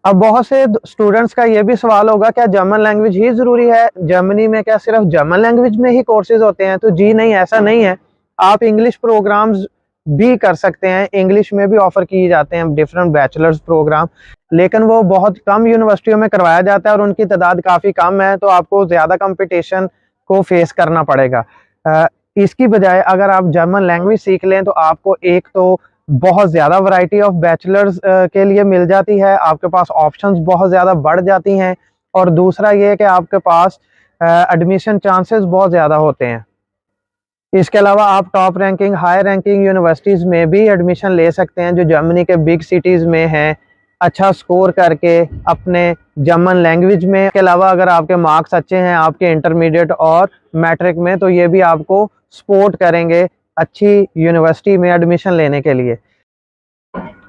अब बहुत से स्टूडेंट्स का ये भी सवाल होगा, क्या जर्मन लैंग्वेज ही ज़रूरी है? जर्मनी में क्या सिर्फ जर्मन लैंग्वेज में ही कोर्सेज होते हैं? तो जी नहीं, ऐसा नहीं है। आप इंग्लिश प्रोग्राम्स भी कर सकते हैं, इंग्लिश में भी ऑफ़र किए जाते हैं डिफरेंट बैचलर्स प्रोग्राम, लेकिन वो बहुत कम यूनिवर्सिटियों में करवाया जाता है और उनकी तादाद काफ़ी कम है, तो आपको ज़्यादा कंपटीशन को फेस करना पड़ेगा। अ, इसकी बजाय अगर आप जर्मन लैंग्वेज सीख लें तो आपको एक तो बहुत ज़्यादा वैरायटी ऑफ बैचलर्स के लिए मिल जाती है, आपके पास ऑप्शंस बहुत ज़्यादा बढ़ जाती हैं, और दूसरा ये है कि आपके पास एडमिशन चांसेस बहुत ज़्यादा होते हैं। इसके अलावा आप top ranking, high ranking universities में भी एडमिशन ले सकते हैं जो जर्मनी के बिग सिटीज़ में हैं, अच्छा स्कोर करके अपने जर्मन लैंग्वेज में। इसके अलावा अगर आपके मार्क्स अच्छे हैं आपके इंटरमीडिएट और मैट्रिक में, तो ये भी आपको सपोर्ट करेंगे अच्छी यूनिवर्सिटी में एडमिशन लेने के लिए।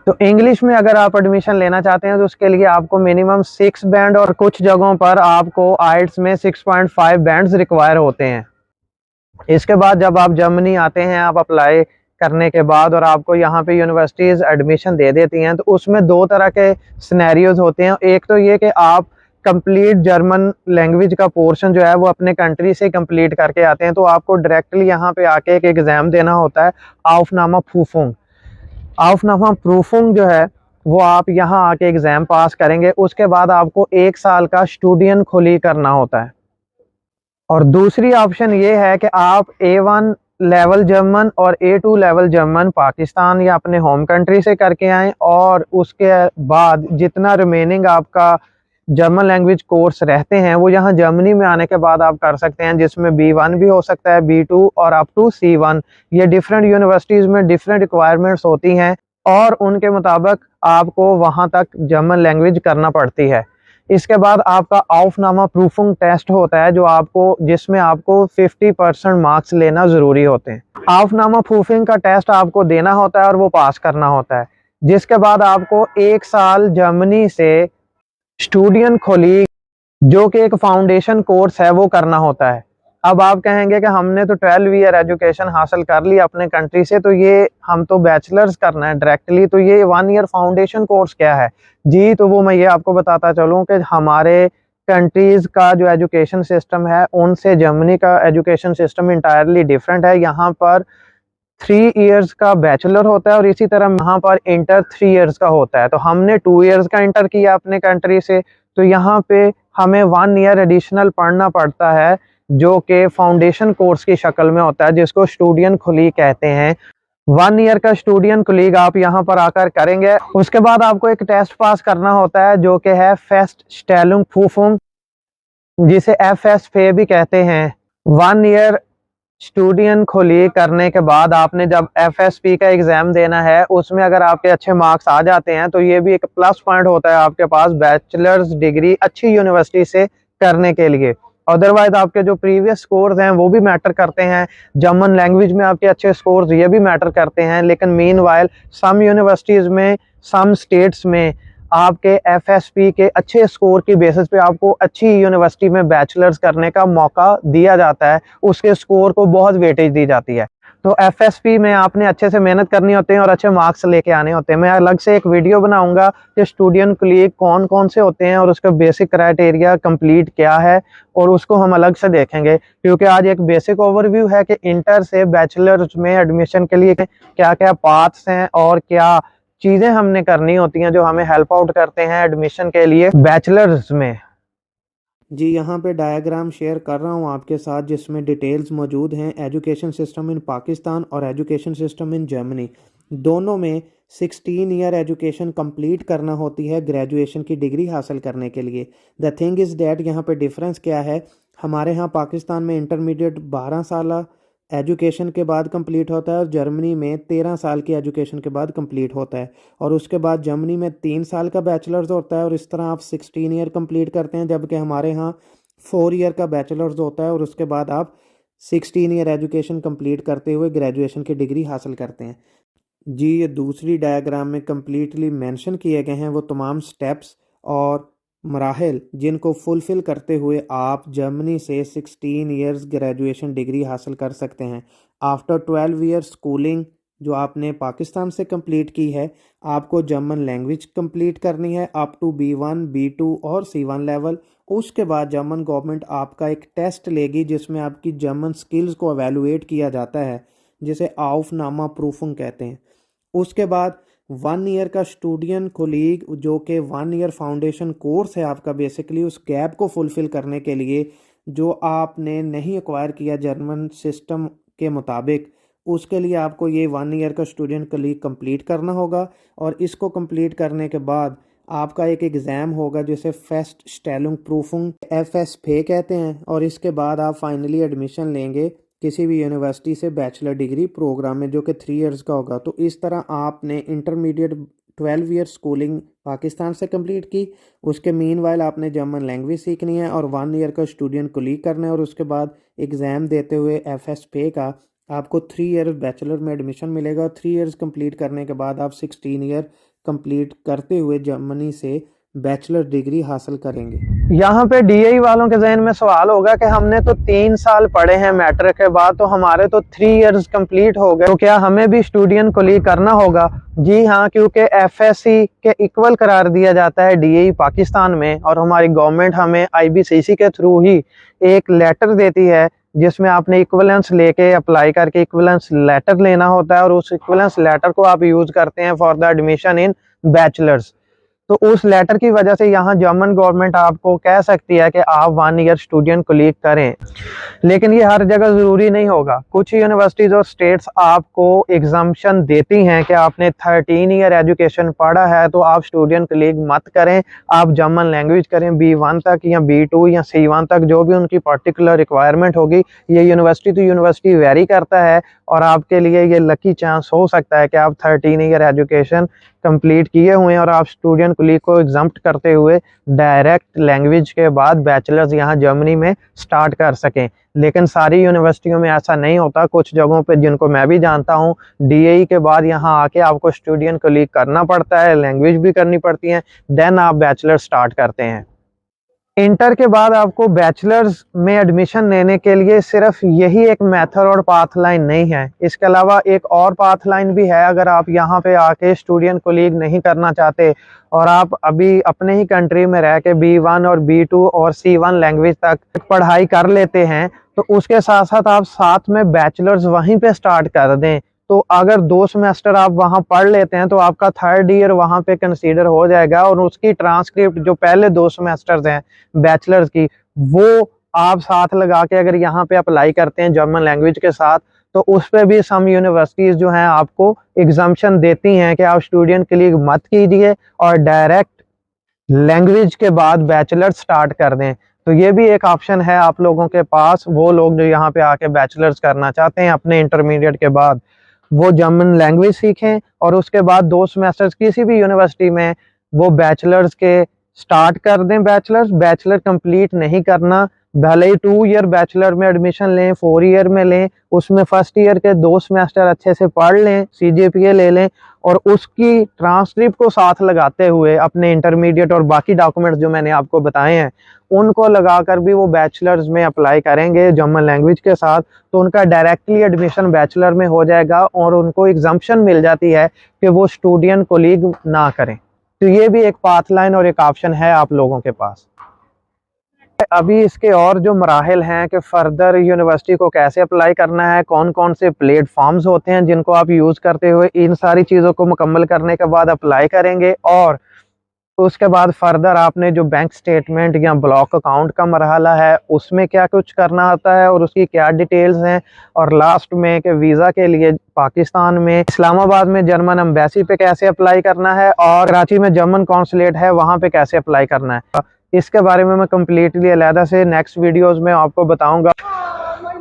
तो इंग्लिश में अगर आप एडमिशन लेना चाहते हैं तो उसके लिए आपको मिनिमम 6 बैंड, और कुछ जगहों पर आपको आइल्स में 6.5 बैंड्स रिक्वायर होते हैं। इसके बाद जब आप जर्मनी आते हैं, आप अप्लाई करने के बाद और आपको यहाँ पे यूनिवर्सिटीज़ एडमिशन दे देती हैं, तो उसमें 2 तरह के सिनेरियोज़ होते हैं। एक तो ये कि आप कंप्लीट जर्मन लैंग्वेज का पोर्शन जो है वो अपने कंट्री से कंप्लीट करके आते हैं, तो आपको डायरेक्टली यहाँ पे आके एक एग्ज़ाम देना होता है, aufnahme Prüfung। ऑफनामा प्रूफिंग जो है वो आप यहाँ आके एग्ज़ाम पास करेंगे, उसके बाद आपको 1 साल का स्टूडियन खुली करना होता है। और दूसरी ऑप्शन ये है कि आप A1 लेवल जर्मन और A2 लेवल जर्मन पाकिस्तान या अपने होम कंट्री से करके आएँ, और उसके बाद जितना रिमेनिंग आपका जर्मन लैंग्वेज कोर्स रहते हैं वो यहाँ जर्मनी में आने के बाद आप कर सकते हैं, जिसमें B1 भी हो सकता है, B2 और अप टू C1। ये डिफरेंट यूनिवर्सिटीज़ में डिफरेंट रिक्वायरमेंट्स होती हैं और उनके मुताबिक आपको वहाँ तक जर्मन लैंग्वेज करना पड़ती है। इसके बाद आपका ऑफनामा प्रूफिंग टेस्ट होता है, जो आपको जिसमें आपको 50% मार्क्स लेना ज़रूरी होते हैं। ऑफनामा प्रूफिंग का टेस्ट आपको देना होता है और वो पास करना होता है, जिसके बाद आपको 1 साल जर्मनी से स्टूडियन खोली, जो कि एक फाउंडेशन कोर्स है, वो करना होता है। अब आप कहेंगे कि हमने तो 12 ईयर एजुकेशन हासिल कर ली अपने कंट्री से, तो ये हम तो बैचलर्स करना है डायरेक्टली, तो ये 1 ईयर फाउंडेशन कोर्स क्या है? जी, तो वो मैं ये आपको बताता चलूँ कि हमारे कंट्रीज़ का जो एजुकेशन सिस्टम है, उनसे जर्मनी का एजुकेशन सिस्टम एंटायरली डिफरेंट है। यहाँ पर 3 इयर्स का बैचलर होता है और इसी तरह यहाँ पर इंटर 3 इयर्स का होता है। तो हमने 2 इयर्स का इंटर किया अपने कंट्री से, तो यहाँ पे हमें 1 ईयर एडिशनल पढ़ना पड़ता है, जो कि फाउंडेशन कोर्स की शक्ल में होता है, जिसको स्टूडियन कुलीग कहते हैं। 1 ईयर का स्टूडियन कुलीग आप यहाँ पर आकर करेंगे। उसके बाद आपको एक टेस्ट पास करना होता है, जो कि है फेस्टस्टेलुंगप्रूफुंग, जिसे एफएसफे भी कहते हैं। 1 ईयर स्टूडियन खोली करने के बाद आपने जब एफएसपी का एग्ज़ाम देना है, उसमें अगर आपके अच्छे मार्क्स आ जाते हैं, तो ये भी एक प्लस पॉइंट होता है आपके पास बैचलर्स डिग्री अच्छी यूनिवर्सिटी से करने के लिए। अदरवाइज़ आपके जो प्रीवियस स्कोर्स हैं वो भी मैटर करते हैं, जर्मन लैंग्वेज में आपके अच्छे स्कोर्स ये भी मैटर करते हैं, लेकिन मीनवाइल सम यूनिवर्सिटीज़ में, सम स्टेट्स में आपके एफएसपी के अच्छे स्कोर की बेसिस पे आपको अच्छी यूनिवर्सिटी में बैचलर्स करने का मौका दिया जाता है, उसके स्कोर को बहुत वेटेज दी जाती है। तो एफएसपी में आपने अच्छे से मेहनत करनी होती है और अच्छे मार्क्स लेके आने होते हैं। मैं अलग से एक वीडियो बनाऊंगा कि स्टूडियन कुलीग कौन-कौन से होते हैं और उसका बेसिक क्राइटेरिया कंप्लीट क्या है, और उसको हम अलग से देखेंगे, क्योंकि आज एक बेसिक ओवरव्यू है कि इंटर से बैचलर्स में एडमिशन के लिए क्या-क्या पाथ्स हैं और क्या चीज़ें हमने करनी होती हैं जो हमें हेल्प आउट करते हैं एडमिशन के लिए बैचलर्स में। जी, यहाँ पे डायग्राम शेयर कर रहा हूँ आपके साथ जिसमें डिटेल्स मौजूद हैं एजुकेशन सिस्टम इन पाकिस्तान और एजुकेशन सिस्टम इन जर्मनी। दोनों में 16 ईयर एजुकेशन कंप्लीट करना होती है ग्रेजुएशन की डिग्री हासिल करने के लिए। द थिंग इज़ डैट यहाँ पे डिफरेंस क्या है, हमारे यहाँ पाकिस्तान में इंटरमीडिएट 12 साल एजुकेशन के बाद कंप्लीट होता है और जर्मनी में 13 साल की एजुकेशन के बाद कंप्लीट होता है, और उसके बाद जर्मनी में 3 साल का बैचलर्स होता है और इस तरह आप 16 ईयर कंप्लीट करते हैं, जबकि हमारे यहाँ 4 ईयर का बैचलर्स होता है और उसके बाद आप 16 ईयर एजुकेशन कंप्लीट करते हुए ग्रेजुएशन की डिग्री हासिल करते हैं। जी, ये दूसरी डायग्राम में कम्प्लीटली मेंशन किए गए हैं वो तमाम स्टेप्स और मराहिल जिनको फुलफ़िल करते हुए आप जर्मनी से 16 इयर्स ग्रेजुएशन डिग्री हासिल कर सकते हैं। आफ्टर 12 ईयर्स स्कूलिंग जो आपने पाकिस्तान से कंप्लीट की है, आपको जर्मन लैंग्वेज कंप्लीट करनी है अप टू B1, B2 और C1 लेवल। उसके बाद जर्मन गवर्नमेंट आपका एक टेस्ट लेगी जिसमें आपकी जर्मन स्किल्स को एवेलुएट किया जाता है, जिसे आउफनामा प्रूफिंग कहते हैं। उसके बाद 1 ईयर का स्टूडेंट कोलीग, जो कि 1 ईयर फाउंडेशन कोर्स है आपका, बेसिकली उस गैप को फुलफ़िल करने के लिए जो आपने नहीं एक्वायर किया जर्मन सिस्टम के मुताबिक, उसके लिए आपको ये 1 ईयर का स्टूडेंट कोलीग कंप्लीट करना होगा। और इसको कंप्लीट करने के बाद आपका एक एग्ज़ाम होगा जिसे फेस्ट स्टेलुंग प्रूफिंग FSP कहते हैं। और इसके बाद आप फाइनली एडमिशन लेंगे किसी भी यूनिवर्सिटी से बैचलर डिग्री प्रोग्राम में, जो कि 3 इयर्स का होगा। तो इस तरह आपने इंटरमीडिएट 12 ईयर स्कूलिंग पाकिस्तान से कंप्लीट की। उसके मीनवाइल आपने जर्मन लैंग्वेज सीखनी है और 1 ईयर का स्टूडेंट कोलीग करना है। और उसके बाद एग्ज़ाम देते हुए FSP का आपको 3 ईयर बैचलर में एडमिशन मिलेगा। 3 इयर्स कंप्लीट करने के बाद आप 16 ईयर कंप्लीट करते हुए जर्मनी से बैचलर डिग्री हासिल करेंगे। यहाँ पे DAE वालों के जहन में सवाल होगा कि हमने तो 3 साल पढ़े हैं मैट्रिक के बाद, तो हमारे तो 3 इयर्स कंप्लीट हो गए, तो क्या हमें भी स्टूडेंट कोलीग करना होगा? जी हाँ, क्योंकि FSC के इक्वल करार दिया जाता है DAE पाकिस्तान में, और हमारी गवर्नमेंट हमें IBCC के थ्रू ही एक लेटर देती है जिसमें आपने इक्वलेंस लेके अप्लाई करके इक्वलेंस लेटर लेना होता है, और उस इक्वलेंस लेटर को आप यूज करते हैं for the admission in bachelors. तो उस लेटर की वजह से यहाँ जर्मन गवर्नमेंट आपको कह सकती है कि आप 1 ईयर स्टूडेंट कोलीग करें, लेकिन ये हर जगह ज़रूरी नहीं होगा। कुछ यूनिवर्सिटीज़ और स्टेट्स आपको एग्जाम्पशन देती हैं कि आपने 13 ईयर एजुकेशन पढ़ा है तो आप स्टूडेंट कोलीग मत करें, आप जर्मन लैंग्वेज करें B1 तक या B2 या C1 तक, जो भी उनकी पर्टिकुलर रिक्वायरमेंट होगी। ये यूनिवर्सिटी टू यूनिवर्सिटी वेरी करता है, और आपके लिए ये लकी चांस हो सकता है कि आप 13 ईयर एजुकेशन कंप्लीट किए हुए हैं और आप स्टूडेंट कोलीग को एग्जम्प्ट करते हुए डायरेक्ट लैंग्वेज के बाद बैचलर्स यहाँ जर्मनी में स्टार्ट कर सकें। लेकिन सारी यूनिवर्सिटियों में ऐसा नहीं होता। कुछ जगहों पे, जिनको मैं भी जानता हूँ, DAE के बाद यहाँ आके आपको स्टूडेंट कोलीग करना पड़ता है, लैंग्वेज भी करनी पड़ती है, देन आप बैचलर स्टार्ट करते हैं। इंटर के बाद आपको बैचलर्स में एडमिशन लेने के लिए सिर्फ यही एक मेथड और पाथ लाइन नहीं है, इसके अलावा एक और पाथ लाइन भी है। अगर आप यहाँ पे आके स्टूडेंट कोलीग नहीं करना चाहते और आप अभी अपने ही कंट्री में रह के B1 और B2 और C1 लैंग्वेज तक पढ़ाई कर लेते हैं, तो उसके साथ साथ आप साथ में बैचलर्स वहीं पे स्टार्ट कर दें, तो अगर 2 सेमेस्टर आप वहाँ पढ़ लेते हैं तो आपका 3rd ईयर वहाँ पे कंसीडर हो जाएगा, और उसकी ट्रांसक्रिप्ट जो पहले 2 सेमेस्टर्स हैं बैचलर्स की, वो आप साथ लगा के अगर यहाँ पे अप्लाई करते हैं जर्मन लैंग्वेज के साथ, तो उस पे भी सम यूनिवर्सिटीज़ जो हैं आपको एग्जाम्पशन देती हैं कि आप स्टूडेंट के लिए मत कीजिए और डायरेक्ट लैंग्वेज के बाद बैचलर स्टार्ट कर दें। तो ये भी एक ऑप्शन है आप लोगों के पास। वो लोग जो यहाँ पे आके बैचलर्स करना चाहते हैं अपने इंटरमीडिएट के बाद, वो जर्मन लैंग्वेज सीखें और उसके बाद 2 सेमेस्टर्स किसी भी यूनिवर्सिटी में वो बैचलर्स के स्टार्ट कर दें। बैचलर कंप्लीट नहीं करना, भले ही 2 ईयर बैचलर में एडमिशन लें, 4 ईयर में लें, उसमें फर्स्ट ईयर के 2 सेमेस्टर अच्छे से पढ़ लें, CGPA ले लें, और उसकी ट्रांसक्रिप्ट को साथ लगाते हुए अपने इंटरमीडिएट और बाकी डॉक्यूमेंट्स जो मैंने आपको बताए हैं उनको लगाकर भी वो बैचलर्स में अप्लाई करेंगे जर्मन लैंग्वेज के साथ, तो उनका डायरेक्टली एडमिशन बैचलर में हो जाएगा और उनको एग्जाम्पशन मिल जाती है कि वो स्टूडेंट कोलीग ना करें। तो ये भी एक पाथ लाइन और एक ऑप्शन है आप लोगों के पास। अभी इसके और जो मराहिल हैं कि फर्दर यूनिवर्सिटी को कैसे अप्लाई करना है, कौन कौन से प्लेटफॉर्म्स होते हैं जिनको आप यूज़ करते हुए इन सारी चीज़ों को मुकम्मल करने के बाद अप्लाई करेंगे, और उसके बाद फर्दर आपने जो बैंक स्टेटमेंट या ब्लॉक अकाउंट का मरहला है उसमें क्या कुछ करना होता है और उसकी क्या डिटेल्स हैं, और लास्ट में कि वीज़ा के लिए पाकिस्तान में इस्लामाबाद में जर्मन एम्बेसी पे कैसे अप्लाई करना है, और कराची में जर्मन कॉन्सुलेट है वहाँ पे कैसे अप्लाई करना है। इसके बारे में मैं कम्प्लीटली अलहदा से नेक्स्ट वीडियोज़ में आपको बताऊँगा।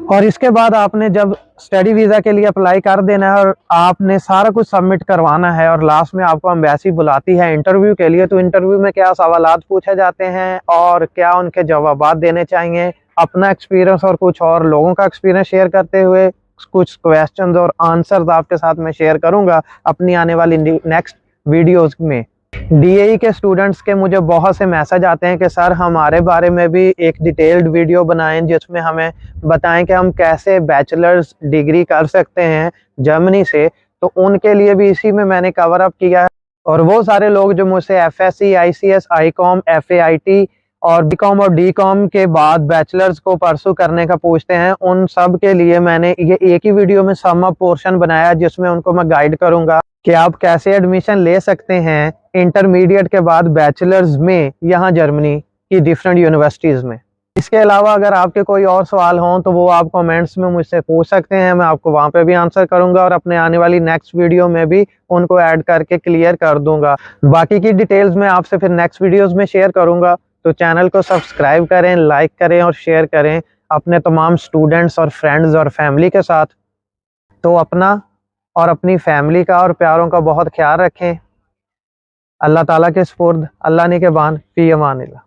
और इसके बाद आपने जब स्टडी वीज़ा के लिए अप्लाई कर देना है और आपने सारा कुछ सबमिट करवाना है, और लास्ट में आपको एम्बेसी बुलाती है इंटरव्यू के लिए, तो इंटरव्यू में क्या सवालात पूछे जाते हैं और क्या उनके जवाबात देने चाहिए, अपना एक्सपीरियंस और कुछ और लोगों का एक्सपीरियंस शेयर करते हुए कुछ क्वेश्चंस और आंसर्स आपके साथ मैं शेयर करूंगा अपनी आने वाली नेक्स्ट वीडियोज़ में। DAE के स्टूडेंट्स के मुझे बहुत से मैसेज आते हैं कि सर हमारे बारे में भी एक डिटेल्ड वीडियो बनाएं जिसमें हमें बताएं कि हम कैसे बैचलर्स डिग्री कर सकते हैं जर्मनी से। तो उनके लिए भी इसी में मैंने कवर अप किया है। और वो सारे लोग जो मुझसे एफएससी, आईसीएस, आईकॉम, एफएआईटी और बीकॉम और डीकॉम के बाद बैचलर्स को परसू करने का पूछते हैं, उन सब के लिए मैंने ये एक ही वीडियो में सम अप पोर्शन बनाया, जिसमें उनको मैं गाइड करूंगा कि आप कैसे एडमिशन ले सकते हैं इंटरमीडिएट के बाद बैचलर्स में यहाँ जर्मनी की डिफरेंट यूनिवर्सिटीज़ में। इसके अलावा अगर आपके कोई और सवाल हों तो वो आप कमेंट्स में मुझसे पूछ सकते हैं, मैं आपको वहाँ पे भी आंसर करूंगा और अपने आने वाली नेक्स्ट वीडियो में भी उनको ऐड करके क्लियर कर दूंगा। बाकी की डिटेल्स मैं आपसे फिर नेक्स्ट वीडियोस में शेयर करूंगा। तो चैनल को सब्सक्राइब करें, लाइक करें और शेयर करें अपने तमाम स्टूडेंट्स और फ्रेंड्स और फैमिली के साथ। तो अपना और अपनी फैमिली का और प्यारों का बहुत ख्याल रखें। अल्लाह ताला के सुपुर्द, अल्लाह ने के बान, फी अमानिल्लाह।